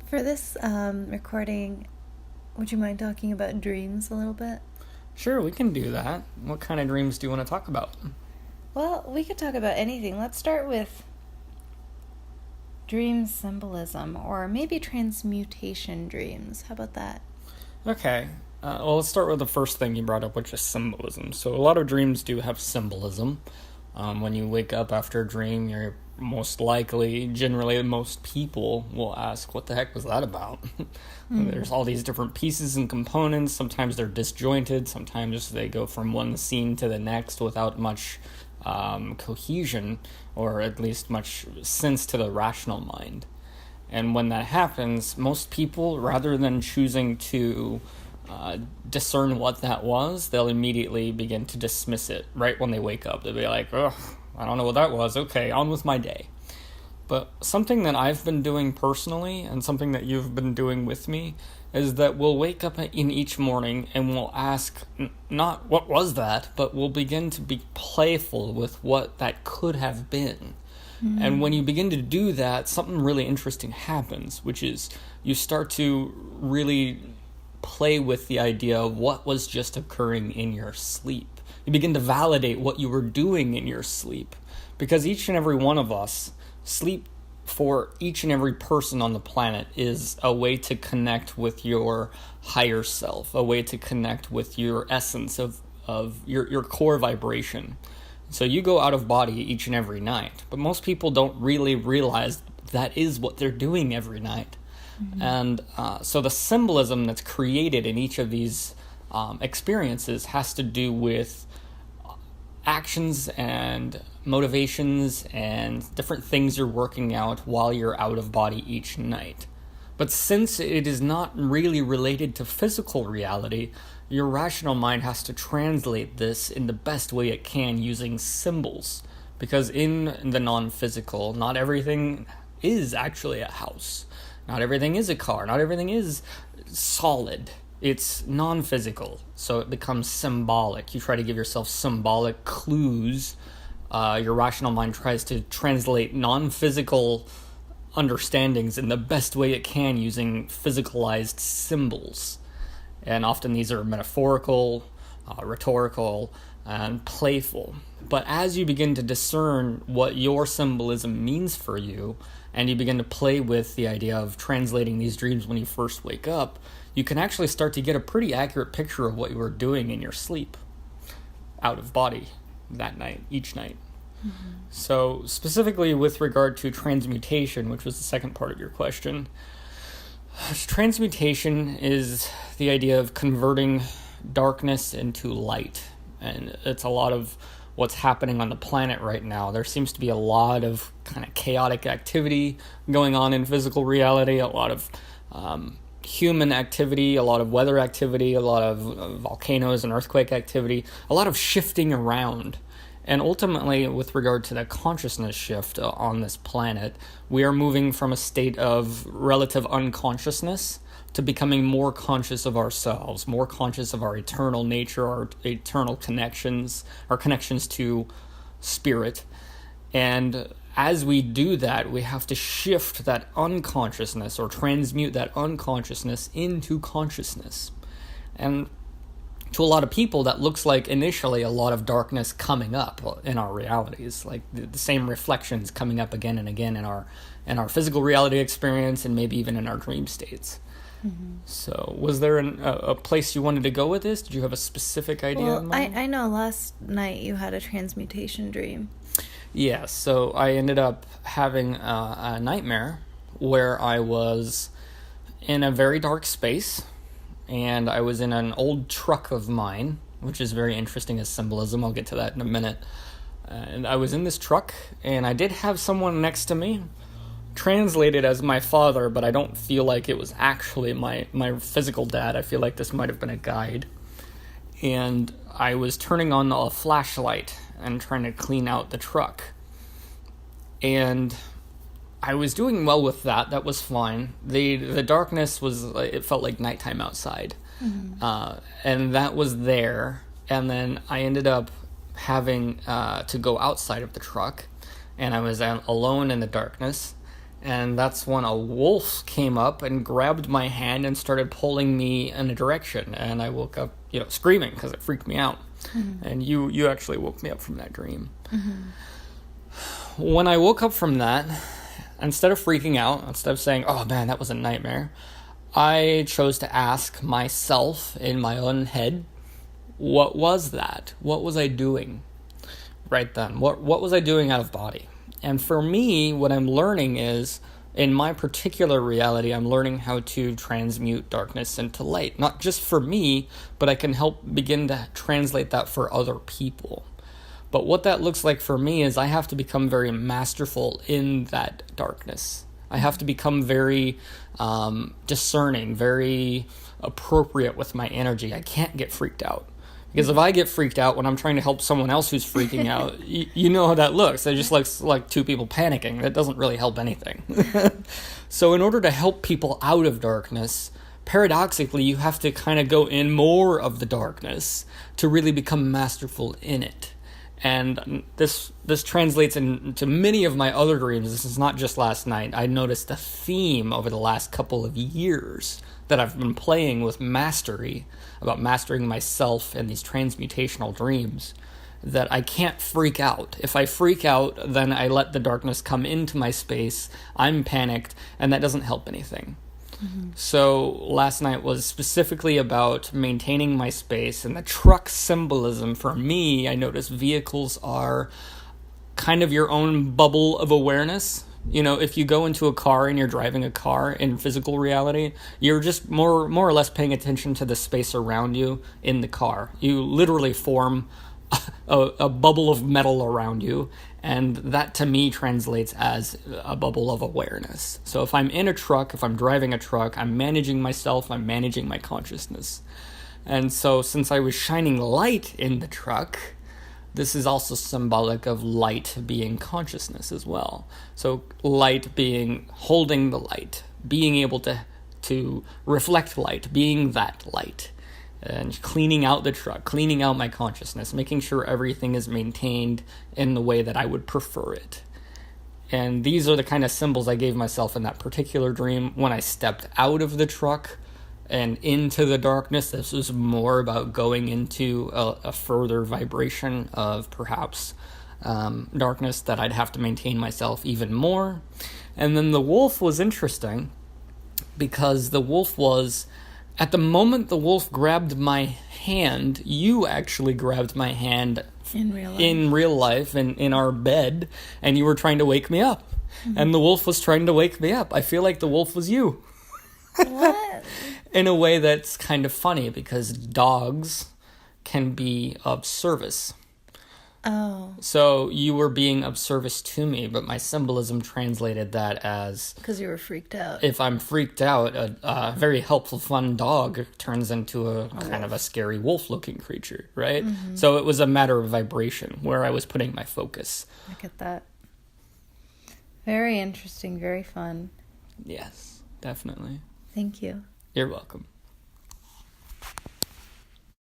For this recording, would you mind talking about dreams a little bit? Sure, we can do that. What kind of dreams do you want to talk about? Well, we could talk about anything. Let's start with dream symbolism, or maybe transmutation dreams. How about that? Okay, well, let's start with the first thing you brought up, which is symbolism. So, a lot of dreams do have symbolism. When you wake up after a dream, you're most likely, generally, most people will ask, what the heck was that about? There's all these different pieces and components. Sometimes they're disjointed. Sometimes they go from one scene to the next without much cohesion, or at least much sense to the rational mind. And when that happens, most people, rather than choosing to discern what that was, they'll immediately begin to dismiss it right when they wake up. They'll be like, ugh, I don't know what that was. Okay, on with my day. But something that I've been doing personally, and something that you've been doing with me, is that we'll wake up in each morning and we'll ask, not what was that, but we'll begin to be playful with what that could have been. And when you begin to do that, something really interesting happens, which is you start to really play with the idea of what was just occurring in your sleep. You begin to validate what you were doing in your sleep. Because each and every one of us, sleep for each and every person on the planet is a way to connect with your higher self, a way to connect with your essence of your core vibration. So you go out of body each and every night, but most people don't really realize that is what they're doing every night. And so the symbolism that's created in each of these experiences has to do with actions and motivations and different things you're working out while you're out of body each night. But since it is not really related to physical reality, your rational mind has to translate this in the best way it can using symbols. Because in the non-physical, not everything is actually a house. Not everything is a car. Not everything is solid. It's non-physical, so it becomes symbolic. You try to give yourself symbolic clues. Your rational mind tries to translate non-physical understandings in the best way it can using physicalized symbols. And often these are metaphorical, rhetorical, and playful. But as you begin to discern what your symbolism means for you, and you begin to play with the idea of translating these dreams when you first wake up, you can actually start to get a pretty accurate picture of what you were doing in your sleep, out of body, that night, each night. So specifically with regard to transmutation, which was the second part of your question, transmutation is the idea of converting darkness into light. And it's a lot of what's happening on the planet right now. There seems to be a lot of kind of chaotic activity going on in physical reality, a lot of human activity, a lot of weather activity, a lot of volcanoes and earthquake activity, a lot of shifting around. And ultimately, with regard to the consciousness shift on this planet, we are moving from a state of relative unconsciousness to becoming more conscious of ourselves, more conscious of our eternal nature, our eternal connections, our connections to spirit. And as we do that, we have to shift that unconsciousness or transmute that unconsciousness into consciousness. And to a lot of people, that looks like initially a lot of darkness coming up in our realities, like the same reflections coming up again and again in our physical reality experience and maybe even in our dream states. So was there a place you wanted to go with this? Did you have a specific idea in mind? I know last night you had a transmutation dream. Yeah, so I ended up having a nightmare where I was in a very dark space, and I was in an old truck of mine, which is very interesting as symbolism. I'll get to that in a minute. And I was in this truck, and I did have someone next to me, translated as my father, but I don't feel like it was actually my physical dad. I feel like this might have been a guide. And I was turning on a flashlight and trying to clean out the truck. And I was doing well with that. That was fine. The darkness was, it felt like nighttime outside. And that was there. And then I ended up having to go outside of the truck. And I was alone in the darkness. And that's when a wolf came up and grabbed my hand and started pulling me in a direction. And I woke up, screaming because it freaked me out. Mm-hmm. And you actually woke me up from that dream. Mm-hmm. When I woke up from that, instead of freaking out, instead of saying, oh man, that was a nightmare, I chose to ask myself in my own head, what was that? What was I doing right then? What was I doing out of body? And for me, what I'm learning is, in my particular reality, I'm learning how to transmute darkness into light. Not just for me, but I can help begin to translate that for other people. But what that looks like for me is I have to become very masterful in that darkness. I have to become very discerning, very appropriate with my energy. I can't get freaked out. Because if I get freaked out when I'm trying to help someone else who's freaking out, you know how that looks. It just looks like two people panicking. That doesn't really help anything. So in order to help people out of darkness, paradoxically, you have to kind of go in more of the darkness to really become masterful in it. And this translates into many of my other dreams. This is not just last night. I noticed a theme over the last couple of years that I've been playing with mastery, about mastering myself in these transmutational dreams, that I can't freak out. If I freak out, then I let the darkness come into my space, I'm panicked, and that doesn't help anything. Mm-hmm. So last night was specifically about maintaining my space, and the truck symbolism for me, I noticed vehicles are kind of your own bubble of awareness. If you go into a car and you're driving a car in physical reality, you're just more or less paying attention to the space around you in the car. You literally form a bubble of metal around you, and that to me translates as a bubble of awareness. So if I'm in a truck, if I'm driving a truck, I'm managing myself, I'm managing my consciousness. And so since I was shining light in the truck, this is also symbolic of light being consciousness as well. So light being holding the light, being able to reflect light, being that light, and cleaning out the truck, cleaning out my consciousness, making sure everything is maintained in the way that I would prefer it. And these are the kind of symbols I gave myself in that particular dream. When I stepped out of the truck and into the darkness, this was more about going into a further vibration of perhaps darkness that I'd have to maintain myself even more. And then the wolf was interesting because the wolf was, at the moment the wolf grabbed my hand, you actually grabbed my hand in real life in our bed, and you were trying to wake me up. Mm-hmm. And the wolf was trying to wake me up. I feel like the wolf was you. What? In a way that's kind of funny, because dogs can be of service. Oh. So you were being of service to me, but my symbolism translated that as... Because you were freaked out. If I'm freaked out, a very helpful, fun dog turns into a kind of a scary wolf-looking creature, right? Mm-hmm. So it was a matter of vibration, where I was putting my focus. I get that. Very interesting, very fun. Yes, definitely. Thank you. You're welcome.